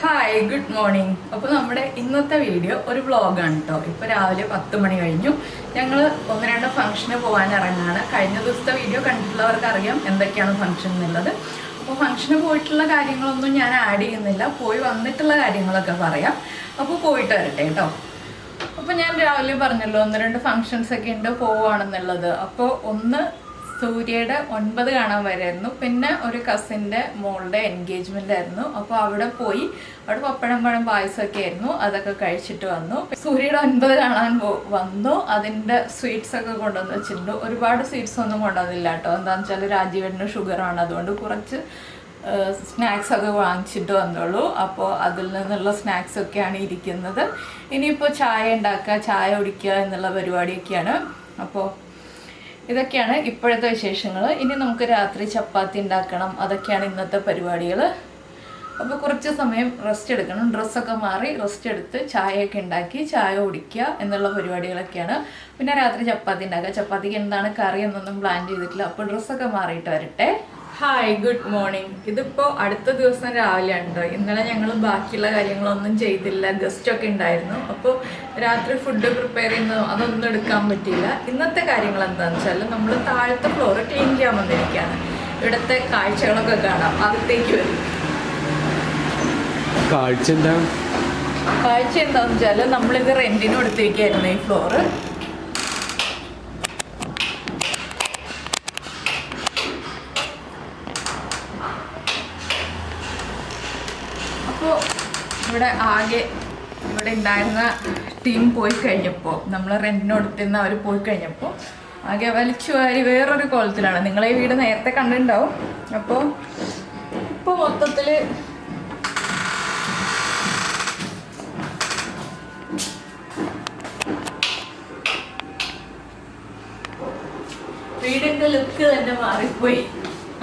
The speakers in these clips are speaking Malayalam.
Hi good morning. അപ്പോൾ നമ്മുടെ ഇന്നത്തെ വീഡിയോ ഒരു വ്ളോഗാണ് കേട്ടോ. ഇപ്പോൾ രാവിലെ 10 മണി കഴിഞ്ഞു. ഞങ്ങൾ ഒന്ന് രണ്ട് ഫംഗ്ഷന് പോകാൻ ഇറങ്ങാണ്. കഴിഞ്ഞ ദിവസത്തെ വീഡിയോ കണ്ടിട്ടുള്ളവർക്ക് അറിയാം എന്തൊക്കെയാണ് ഫംഗ്ഷൻ എന്നുള്ളത്. അപ്പോൾ ഫംഗ്ഷന് പോയിട്ടുള്ള കാര്യങ്ങളൊന്നും ഞാൻ ആഡ് ചെയ്യുന്നില്ല, പോയി വന്നിട്ടുള്ള കാര്യങ്ങളൊക്കെ പറയാം. അപ്പോൾ പോയിട്ട് വരട്ടെ കേട്ടോ. അപ്പോൾ ഞാൻ രാവിലെ പറഞ്ഞല്ലോ ഒന്ന് രണ്ട് ഫംഗ്ഷൻസ് ഒക്കെ ഉണ്ട് പോവുകയാണെന്നുള്ളത്. അപ്പോൾ ഒന്ന് സൂര്യയുടെ 9 കാണാൻ വരായിരുന്നു, പിന്നെ ഒരു കസിൻ്റെ മോളുടെ എൻഗേജ്മെൻ്റ് ആയിരുന്നു. അപ്പോൾ അവിടെ പോയി, അവിടെ പപ്പടം പഴം പായസമൊക്കെ ആയിരുന്നു, അതൊക്കെ കഴിച്ചിട്ട് വന്നു. സൂര്യയുടെ 9 കാണാൻ വന്നു. അതിൻ്റെ സ്വീറ്റ്സ് ഒക്കെ കൊണ്ടുവന്ന് വെച്ചിട്ടുണ്ട്. ഒരുപാട് സ്വീറ്റ്സ് ഒന്നും കൊണ്ടുവന്നില്ല കേട്ടോ. എന്താണെന്ന് വെച്ചാൽ രാജീവേട്ടന് ഷുഗറാണ്, അതുകൊണ്ട് കുറച്ച് സ്നാക്സ് ഒക്കെ വാങ്ങിച്ചിട്ട് വന്നുള്ളൂ. അപ്പോൾ അതിൽ നിന്നുള്ള സ്നാക്സ് ഒക്കെയാണ് ഇരിക്കുന്നത്. ഇനിയിപ്പോൾ ചായ ഉണ്ടാക്കുക, ചായ കുടിക്കുക എന്നുള്ള പരിപാടിയൊക്കെയാണ്. അപ്പോൾ ഇതൊക്കെയാണ് ഇപ്പോഴത്തെ വിശേഷങ്ങൾ. ഇനി നമുക്ക് രാത്രി ചപ്പാത്തി ഉണ്ടാക്കണം, അതൊക്കെയാണ് ഇന്നത്തെ പരിപാടികൾ. അപ്പോൾ കുറച്ച് സമയം റെസ്റ്റ് എടുക്കണം, ഡ്രസ്സൊക്കെ മാറി റെസ്റ്റ് എടുത്ത് ചായയൊക്കെ ഉണ്ടാക്കി ചായ കുടിക്കുക എന്നുള്ള പരിപാടികളൊക്കെയാണ്. പിന്നെ രാത്രി ചപ്പാത്തി ഉണ്ടാക്കുക. ചപ്പാത്തിക്ക് എന്താണ് കറി എന്നൊന്നും പ്ലാൻ ചെയ്തിട്ടില്ല. അപ്പോൾ ഡ്രസ്സൊക്കെ മാറിയിട്ട് വരട്ടെ. Hi good morning. ഇതിപ്പോൾ അടുത്ത ദിവസം രാവിലെയാണ് കേട്ടോ. ഇന്നലെ ഞങ്ങൾ ബാക്കിയുള്ള കാര്യങ്ങളൊന്നും ചെയ്തില്ല, ഗസ്റ്റൊക്കെ ഉണ്ടായിരുന്നു. അപ്പോൾ രാത്രി ഫുഡ് പ്രിപ്പയർ ചെയ്യുന്നതോ അതൊന്നും എടുക്കാൻ പറ്റിയില്ല. ഇന്നത്തെ കാര്യങ്ങൾ എന്താണെന്ന് വെച്ചാൽ നമ്മൾ താഴത്തെ ഫ്ലോർ ക്ലീൻ ചെയ്യാൻ വന്നിരിക്കുകയാണ്. ഇവിടുത്തെ കാഴ്ചകളൊക്കെ കാണാം, അകത്തേക്ക് വരും. കാഴ്ച എന്താണെന്ന് വെച്ചാൽ നമ്മളിത് റെൻറ്റിന് കൊടുത്തിരിക്കുകയായിരുന്നു ഈ ഫ്ലോറ്. അപ്പോൾ ഇവിടെ ഇവിടെ ഉണ്ടായിരുന്ന ടീം പോയി കഴിഞ്ഞപ്പോൾ, നമ്മൾ റെൻറ്റിന് കൊടുത്തിരുന്ന അവർ പോയി കഴിഞ്ഞപ്പോൾ ആകെ വലിച്ചു വാരി വേറൊരു കോലത്തിലാണ്. നിങ്ങളെ വീട് നേരത്തെ കണ്ടിട്ടുണ്ടാവും. അപ്പോൾ ഇപ്പോൾ മൊത്തത്തിൽ വീടിൻ്റെ ലുക്ക് തന്നെ മാറിപ്പോയി.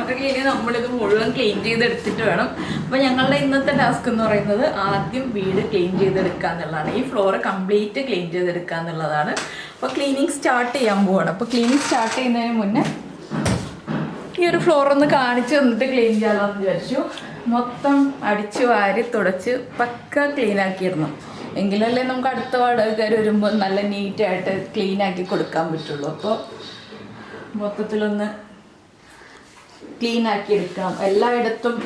അതൊക്കെ ഇനി നമ്മളിത് മുഴുവൻ ക്ലീൻ ചെയ്തെടുത്തിട്ട് വേണം. അപ്പോൾ ഞങ്ങളുടെ ഇന്നത്തെ ടാസ്ക് എന്ന് പറയുന്നത് ആദ്യം വീട് ക്ലീൻ ചെയ്തെടുക്കുക എന്നുള്ളതാണ്. ഈ ഫ്ലോറ് കംപ്ലീറ്റ് ക്ലീൻ ചെയ്തെടുക്കുക എന്നുള്ളതാണ്. അപ്പോൾ ക്ലീനിങ് സ്റ്റാർട്ട് ചെയ്യാൻ പോവാണ്. അപ്പോൾ ക്ലീനിങ് സ്റ്റാർട്ട് ചെയ്യുന്നതിന് മുന്നേ ഈ ഒരു ഫ്ലോർ ഒന്ന് കാണിച്ച് തന്നിട്ട് ക്ലീൻ ചെയ്യാമല്ലോ എന്ന് വിചാരിച്ചു. മൊത്തം അടിച്ചു വാരി തുടച്ച് പക്ക ക്ലീൻ ആക്കിയിരുന്നു. എങ്കിലല്ലേ നമുക്ക് അടുത്ത വാടകക്കാർ വരുമ്പോൾ നല്ല നീറ്റായിട്ട് ക്ലീൻ ആക്കി കൊടുക്കാൻ പറ്റുള്ളൂ. അപ്പോൾ മൊത്തത്തിലൊന്ന് ക്ലീൻ ആക്കി എടുക്കണം. എല്ലായിടത്തും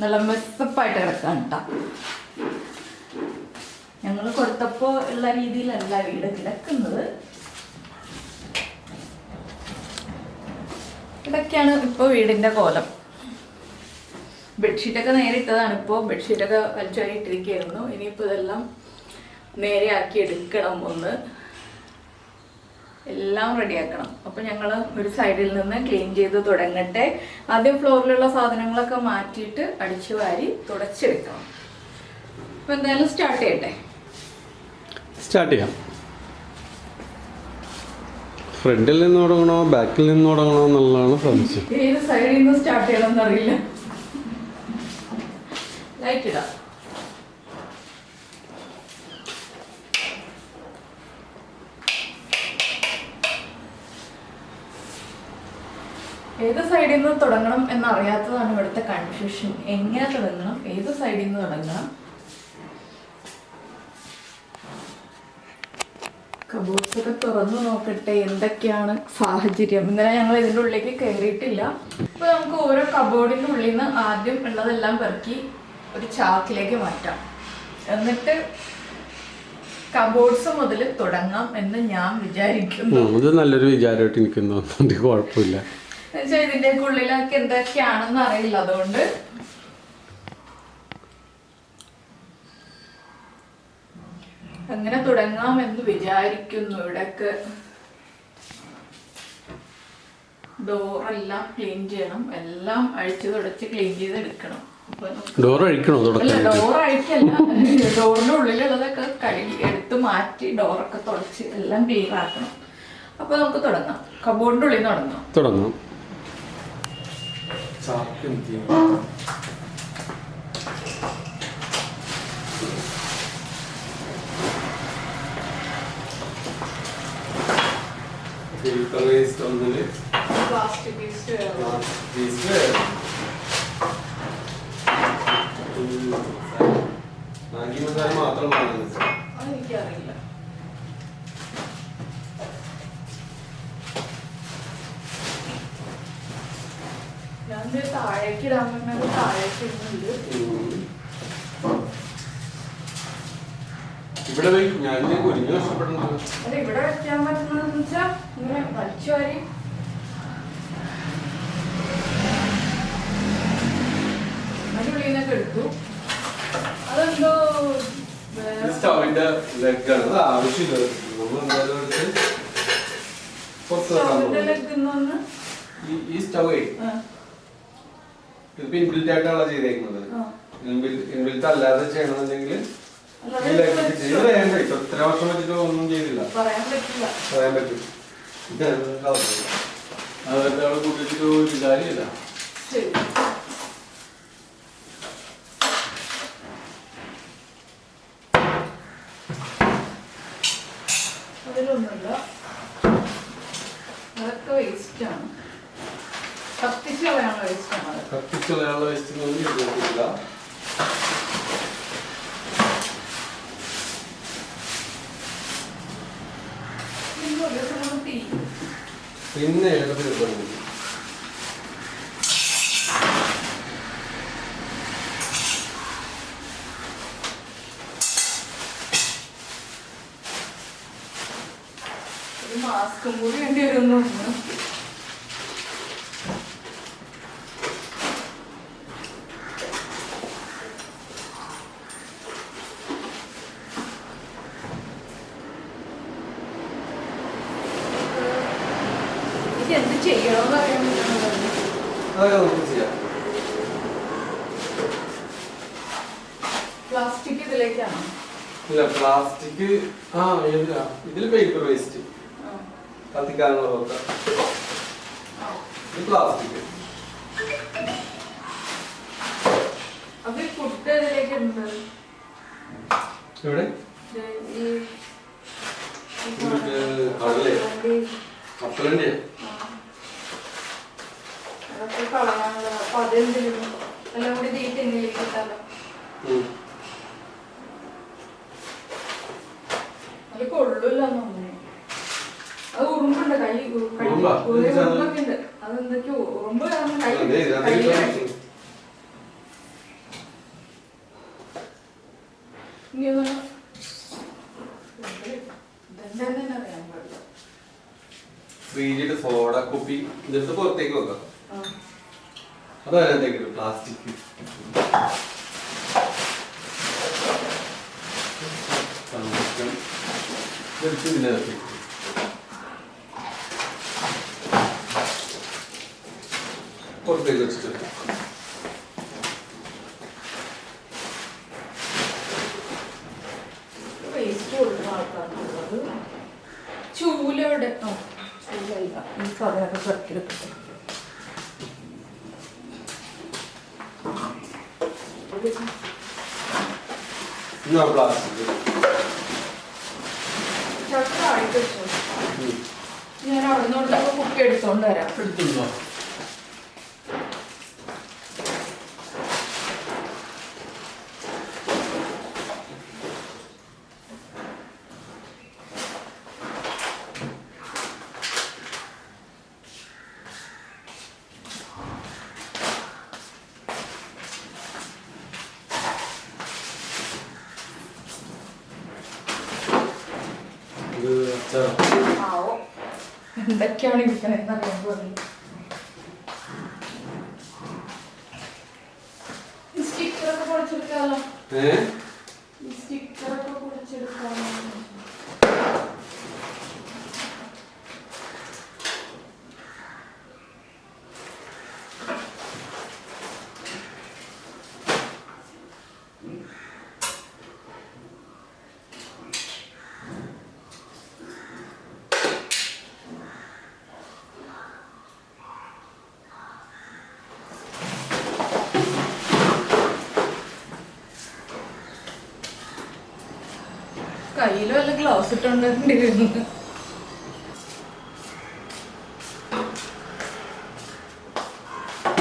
നല്ല മെസ്സപ്പായിട്ട് കിടക്കാൻ കേട്ടോ. ഞങ്ങൾ കൊടുത്തപ്പോൾ ഉള്ള രീതിയിലല്ല വീട് കിടക്കുന്നത്. ഇതൊക്കെയാണ് ഇപ്പോൾ വീടിൻ്റെ കോലം. ബെഡ്ഷീറ്റൊക്കെ നേരെ ഇട്ടതാണ്. ഇപ്പോൾ ബെഡ്ഷീറ്റൊക്കെ വലിച്ചുവാരി ഇട്ടിരിക്കുകയായിരുന്നു. ഇനിയിപ്പോൾ ഇതെല്ലാം നേരെ ആക്കി എടുക്കണം. ഒന്ന് എല്ലാം റെഡിയാക്കണം. അപ്പോൾ ഞങ്ങൾ ഒരു സൈഡിൽ നിന്ന് ക്ലീൻ ചെയ്ത് തുടങ്ങട്ടെ. ആദ്യം ഫ്ലോറിലുള്ള സാധനങ്ങളൊക്കെ മാറ്റിയിട്ട് അടിച്ചു വാരി തുടച്ച് വെക്കണം. അപ്പോൾ എന്തായാലും സ്റ്റാർട്ട് ചെയ്യാം. ഫ്രണ്ടിൽ നിന്ന് തുടങ്ങണോ ബാക്കിൽ നിന്ന് തുടങ്ങണോ എന്നുള്ളതാണ് സംശയം. ഏത് സൈഡിൽ നിന്ന് സ്റ്റാർട്ട് ചെയ്യണമെന്ന് അറിയില്ല. ലൈറ്റ് ഇടാം. ഏത് സൈഡിൽ നിന്ന് തുടങ്ങണം എന്നറിയാത്തതാണ് ഇവിടുത്തെ കൺഫ്യൂഷൻ. എങ്ങനെ തുടങ്ങണം, ഏത് സൈഡിൽ നിന്ന് തുടങ്ങണം. കബോർഡ്സ് ഒക്കെ തുറന്നു നോക്കട്ടെ എന്തൊക്കെയാണ് സാഹചര്യം. ഇന്നലെ ഞങ്ങൾ ഇതിൻ്റെ ഉള്ളിലേക്ക് കയറിയിട്ടില്ല. ഇപ്പോൾ നമുക്ക് ഓരോ കബോർഡിൻ്റെ ഉള്ളിൽ നിന്ന് ആദ്യം ഉള്ളതെല്ലാം പെറുക്കി ഒരു ചാക്കിലേക്ക് മാറ്റാം. എന്നിട്ട് കബോർഡ്സ് മുതൽ തുടങ്ങാം എന്ന് ഞാൻ വിചാരിക്കുന്നു. ഇത് നല്ലൊരു വിചാരമായിട്ട് എനിക്ക് തോന്നുന്നുണ്ട്. കുഴപ്പമില്ല. ഇതിന്റെ ഉള്ളിലൊക്കെ എന്തൊക്കെയാണെന്ന് അറിയില്ല, അതുകൊണ്ട് അങ്ങനെ തുടങ്ങാമെന്ന് വിചാരിക്കുന്നു. ഇവിടൊക്കെ ഡോറെല്ലാം ക്ലീൻ ചെയ്യണം, എല്ലാം അഴിച്ചു തുടച്ച് ക്ലീൻ ചെയ്ത് എടുക്കണം. ഡോർ അഴിക്കണോ? ഡോർ അഴിക്കല്ല, ഡോറിന്റെ ഉള്ളിലുള്ളതൊക്കെ കഴുകി എടുത്ത് മാറ്റി ഡോറൊക്കെ തുടച്ച് എല്ലാം ക്ലിയർ ആക്കണം. അപ്പൊ നമുക്ക് തുടങ്ങാം. കബോർഡിന്റെ ഉള്ളിൽ നിന്ന് തുടങ്ങാം. പ്ലാസ്റ്റിക് വേസ്റ്റ് മാഗി മസാല മാത്രം വാങ്ങുന്നത്. അതെനിക്കറിയില്ല. ഞാൻ താഴേക്ക് ഇടാൻ പറഞ്ഞത് താഴേക്ക് ഇടുന്നുണ്ട്. ഇവിടെ ഞാൻ കുഞ്ഞു കഷ്ടപ്പെടുന്നുണ്ട്. അല്ല, ഇവിടെ വെക്കാൻ പറ്റുന്നതെന്ന് വെച്ചാൽ ഇങ്ങനെ വലിച്ചു വാരി അതിനുള്ളിന്നൊക്കെ എടുത്തു. അതെന്തോ സ്റ്റൗവിന്റെ ലെഗാണ്. അത് ആവശ്യമില്ല. നമ്മൾ എന്തായാലും എടുത്ത് പുറത്ത് വെക്കാൻ പോകും. ഈ സ്റ്റൗവേ ഇതിപ്പോ ഇൻബിൽറ്റ് ആയിട്ടാണ് ചെയ്തേക്കുന്നത്. ഇൻബിൽറ്റ് അല്ലാതെ ചെയ്യണമെന്നുണ്ടെങ്കിൽ ഇത്ര വർഷം വെച്ചിട്ട് ഒന്നും ചെയ്തില്ല. പറയാൻ പറ്റും. അതൊക്കെ അവിടെ കൂട്ടിട്ട് ഒരു കാര്യമില്ല. അതിലൊന്നുമില്ല, അതൊക്കെ വേസ്റ്റ് ആണ്. കത്തിച്ച് കളയാനുള്ള വേസ്റ്റ് ആണ്. കത്തിച്ച് കളയാനുള്ള വേസ്റ്റ് ഒന്നും ചെയ്തിട്ടില്ല. പിന്നെ ഏതൊക്കെ കിട്ടുന്നു? ഒരു മാസ്കും കൂടി വേണ്ടി വരുന്നു. എന്ത് ചെയ്യണമെന്ന് അറിയാൻ പ്ലാസ്റ്റിക് ഇതിലേക്കാണ്. ഇല്ല, പ്ലാസ്റ്റിക് ഇതിൽ പേപ്പർ വേസ്റ്റ് കത്തിക്കാനുള്ളതൊക്കെ. ഇത് പ്ലാസ്റ്റിക്. അത് ഫുഡ് ഇതിലേക്ക് ഉണ്ട്. ഇവിടെ കടലേ കപ്പലന്റെ അതൊക്കെ കളയാനുള്ള. അപ്പൊ അതെന്തെങ്കിലും എല്ലാം കൂടി ഈ തെങ്ങിലേക്ക് ഇട്ടാലോ. അത് കൊള്ളൂല്ലോ. അത് ഉറുമ്പുണ്ട്. കൈ ഉറുമ്പൊക്കെ ഉണ്ട്. അതെന്തൊക്കെയോ ഉറുമ്പ് കാരണം കൈ ഇനി ഇതെന്താ അറിയാൻ പാടില്ല. ഫ്രീജിട്ട് സോഡ കുപ്പി ഇതെടുത്ത് പുറത്തേക്ക് വെക്കാം. അതതിനകത്തേക്ക് പ്ലാസ്റ്റിക്. ഇതിനകത്തേക്ക് പുറത്തേക്ക് വെച്ചിട്ട് വേസ്റ്റ് കൊടുക്കുന്ന ആൾക്കാർക്കുള്ളത്. ചൂലയുടെ ചൂലല്ല, ഈ സാധനമൊക്കെ പെറുക്കിയെടുക്കട്ടെ. പ്ലാസ്റ്റിക് ചട്ടായിട്ട് വെച്ചോ. ഞാൻ അവിടെ നിന്നോട്ട് കുപ്പി എടുത്തോണ്ട് വരാം. എടുത്തുണ്ടോ? എന്തൊക്കെയാണ് ഇരിക്കണെന്ന് അറിയാൻ പോകുന്നത്. സ്റ്റിക്കറൊക്കെ പൊളിച്ചെടുക്കാമല്ലോ. സ്റ്റിക്കറൊക്കെ പൊളിച്ചെടുക്കാമോ? കയ്യിലും വല്ല ഗ്ലൗസ് ഇട്ടുകൊണ്ടേണ്ടി വരുന്നു.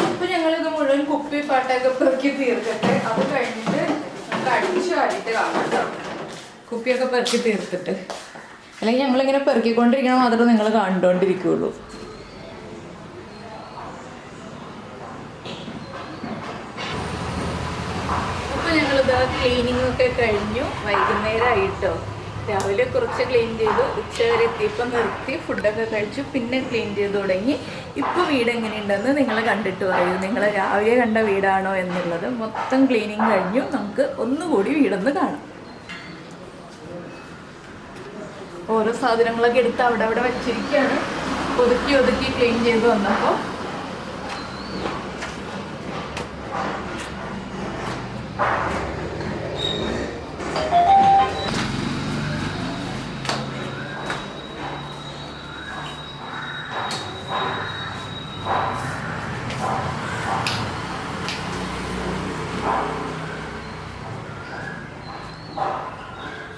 അപ്പൊ ഞങ്ങളിത് മുഴുവൻ കുപ്പി പാട്ടൊക്കെ പെറുക്കി തീർക്കട്ടെ. അത് കഴിഞ്ഞിട്ട് നമുക്ക് അടിച്ചു ചാടിയിട്ട് കാണാം കേട്ടോ. കുപ്പിയൊക്കെ പെറുക്കി തീർത്തിട്ട്, അല്ലെങ്കിൽ ഞങ്ങളിങ്ങനെ പെറുക്കിക്കൊണ്ടിരിക്കണ മാത്രമേ നിങ്ങൾ കണ്ടുകൊണ്ടിരിക്കുകയുള്ളൂ. അപ്പോൾ ഞങ്ങളിത് ക്ലീനിങ് ഒക്കെ കഴിഞ്ഞു, വൈകുന്നേരമായിട്ടോ. രാവിലെ കുറച്ച് ക്ലീൻ ചെയ്തു, ഉച്ച വരെ എത്തിയപ്പോൾ നിർത്തി, ഫുഡൊക്കെ കഴിച്ചു, പിന്നെ ക്ലീൻ ചെയ്ത് തുടങ്ങി. ഇപ്പോൾ വീട് എങ്ങനെയുണ്ടെന്ന് നിങ്ങൾ കണ്ടിട്ട് പറയൂ, നിങ്ങൾ രാവിലെ കണ്ട വീടാണോ എന്നുള്ളത്. മൊത്തം ക്ലീനിങ് കഴിഞ്ഞു, നമുക്ക് ഒന്നുകൂടി വീടൊന്ന് കാണാം. ഓരോ സാധനങ്ങളൊക്കെ എടുത്ത് അവിടെ അവിടെ വെച്ചിരിക്കുകയാണ്, ഒതുക്കി ക്ലീൻ ചെയ്ത് വന്നപ്പോൾ.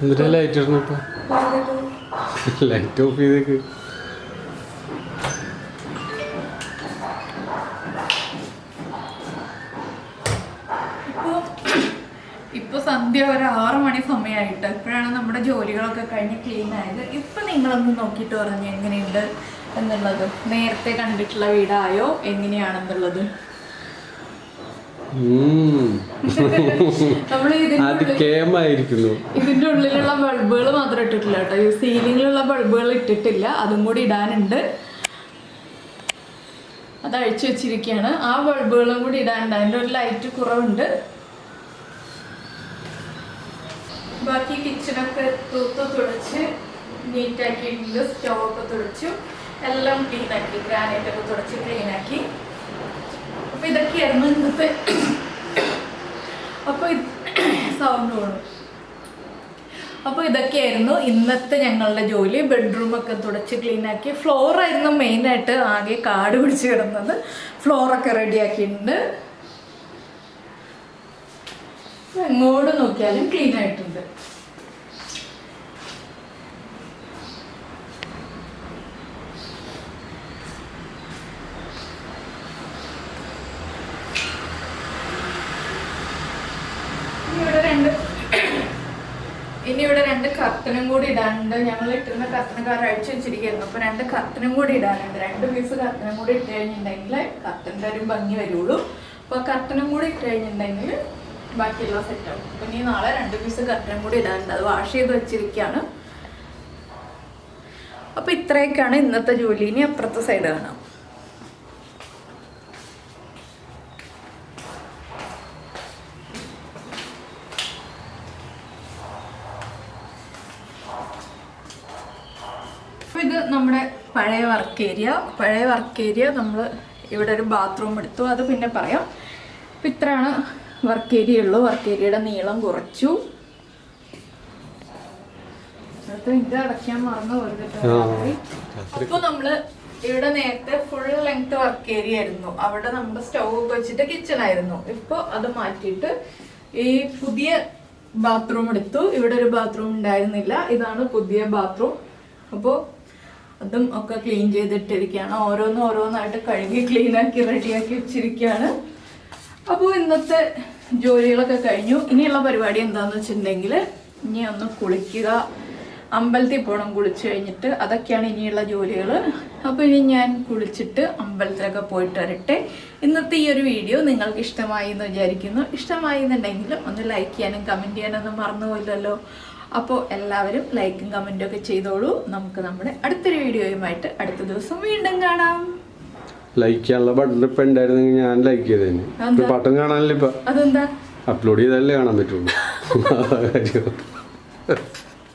എന്നിട്ട് ലൈറ്റ് ഇടണം. ഇപ്പൊ ലൈറ്റ് ഓഫ് ചെയ്തേക്ക്. ഇപ്പൊ സന്ധ്യ ഒരു 6 മണി സമയമായിട്ട് ഇപ്പോഴാണ് നമ്മുടെ ജോലികളൊക്കെ കഴിഞ്ഞ് ക്ലീൻ ആയത്. ഇപ്പൊ നിങ്ങളൊന്ന് നോക്കിയിട്ട് പറഞ്ഞു എങ്ങനെയുണ്ട് എന്നുള്ളത്. നേരത്തെ കണ്ടിട്ടുള്ള വീടായോ എങ്ങനെയാണെന്നുള്ളത്. നമ്മള് ഇതിന്റെ ഉള്ളിലുള്ള ബൾബുകൾ മാത്രം ഇട്ടിട്ടില്ല കേട്ടോ, സീലിങ്ങിലുള്ള ബൾബുകൾ ഇട്ടിട്ടില്ല, അതും കൂടി ഇടാനുണ്ട്. അത് അഴിച്ചു വെച്ചിരിക്കുകയാണ്. ആ ബൾബുകളും കൂടി ഇടാനുണ്ട്, അതിൻ്റെ ഒരു ലൈറ്റ് കുറവുണ്ട്. ബാക്കി കിച്ചണൊക്കെ തുടച്ച് നീറ്റാക്കിയിട്ടുണ്ട്. സ്റ്റൗവൊക്കെ തുടച്ചു, എല്ലാം ക്ലീനാക്കി, ഗ്രാനൈറ്റൊക്കെ തുടച്ച് ക്ലീനാക്കി. അപ്പോൾ ഇതൊക്കെയായിരുന്നു ഇന്നത്തെ. അപ്പോൾ സൗണ്ട് വേണം. അപ്പോൾ ഇതൊക്കെയായിരുന്നു ഇന്നത്തെ ഞങ്ങളുടെ ജോലി. ബെഡ്റൂമൊക്കെ തുടച്ച് ക്ലീനാക്കി. ഫ്ലോറായിരുന്നു മെയിനായിട്ട് ആകെ കാട് പിടിച്ച് കിടന്നത്. ഫ്ലോറൊക്കെ റെഡിയാക്കിയിട്ടുണ്ട്. എങ്ങോട്ട് നോക്കിയാലും ക്ലീൻ ആയിട്ടുണ്ട്. ഇനി ഇവിടെ രണ്ട് കർട്ടനും കൂടി ഇടാനുണ്ട്. ഞങ്ങൾ ഇട്ടുന്ന കർട്ടനൊക്കെ അഴിച്ചു വെച്ചിരിക്കുന്നു. അപ്പോൾ 2 കർട്ടനും കൂടി ഇടാനുണ്ട്. 2 പീസ് കർട്ടനും കൂടി ഇട്ട് കഴിഞ്ഞിട്ടുണ്ടെങ്കിൽ കർട്ടൻ്റെ ഒരു ഭംഗി വരുള്ളൂ. അപ്പോൾ കർട്ടനും കൂടി ഇട്ട് കഴിഞ്ഞിട്ടുണ്ടെങ്കിൽ ബാക്കിയുള്ള സെറ്റാവും. അപ്പം ഇനി നാളെ 2 പീസ് കർട്ടനും കൂടി ഇടാനുണ്ട്. അത് വാഷ് ചെയ്ത് വെച്ചിരിക്കുകയാണ്. അപ്പോൾ ഇത്രയൊക്കെയാണ് ഇന്നത്തെ ജോലി. ഇനി അപ്പുറത്തെ സൈഡ് കാണാം. അപ്പോൾ ഇത് നമ്മുടെ പഴയ വർക്ക് ഏരിയ. നമ്മൾ ഇവിടെ ഒരു ബാത്റൂം എടുത്തു, അത് പിന്നെ പറയാം. അപ്പം ഇത്രയാണ് വർക്ക് ഏരിയ ഉള്ളൂ. വർക്ക് ഏരിയയുടെ നീളം കുറച്ചു. ഇത് അടയ്ക്കാൻ മറന്നു പോയി. അപ്പോൾ നമ്മൾ ഇവിടെ നേരത്തെ ഫുൾ ലെങ്ത് വർക്ക് ഏരിയ ആയിരുന്നു. അവിടെ നമ്മൾ സ്റ്റൗ ഒക്കെ വെച്ചിട്ട് കിച്ചൺ ആയിരുന്നു. ഇപ്പോൾ അത് മാറ്റിയിട്ട് ഈ പുതിയ ബാത്റൂം എടുത്തു. ഇവിടെ ഒരു ബാത്റൂം ഉണ്ടായിരുന്നില്ല, ഇതാണ് പുതിയ ബാത്റൂം. അപ്പോൾ അതും ഒക്കെ ക്ലീൻ ചെയ്തിട്ടിരിക്കുകയാണ്. ഓരോന്നായിട്ട് കഴുകി ക്ലീനാക്കി റെഡിയാക്കി വെച്ചിരിക്കുകയാണ്. അപ്പോൾ ഇന്നത്തെ ജോലികളൊക്കെ കഴിഞ്ഞു. ഇനിയുള്ള പരിപാടി എന്താണെന്ന് വെച്ചിട്ടുണ്ടെങ്കിൽ ഇനി ഒന്ന് കുളിക്കുക, അമ്പലത്തിൽ പോകണം കുളിച്ച് കഴിഞ്ഞിട്ട്. അതൊക്കെയാണ് ഇനിയുള്ള ജോലികൾ. അപ്പോൾ ഇനി ഞാൻ കുളിച്ചിട്ട് അമ്പലത്തിലൊക്കെ പോയിട്ട് വരട്ടെ. ഇന്നത്തെ ഈ ഒരു വീഡിയോ നിങ്ങൾക്ക് ഇഷ്ടമായി എന്ന് വിചാരിക്കുന്നു. ഇഷ്ടമായി എന്നുണ്ടെങ്കിൽ ഒന്ന് ലൈക്ക് ചെയ്യാനും കമൻറ്റ് ചെയ്യാനൊന്നും മറന്നുപോയില്ലല്ലോ. അപ്പോൾ എല്ലാവരും ലൈക്കും കമൻറ്റും ഒക്കെ ചെയ്തോളൂ. നമുക്ക് നമ്മുടെ അടുത്തൊരു വീഡിയോയുമായിട്ട് അടുത്ത ദിവസം വീണ്ടും കാണാം. ലൈക്ക് ചെയ്യാനുള്ള ബട്ടൺ ഇപ്പം ഉണ്ടായിരുന്നെങ്കിൽ ഞാൻ ലൈക്ക് ചെയ്തേനെ. ബട്ടൺ കാണാനല്ലേ ഇപ്പം? അതെന്താ? അപ്ലോഡ് ചെയ്താലേ കാണാൻ പറ്റുള്ളൂ.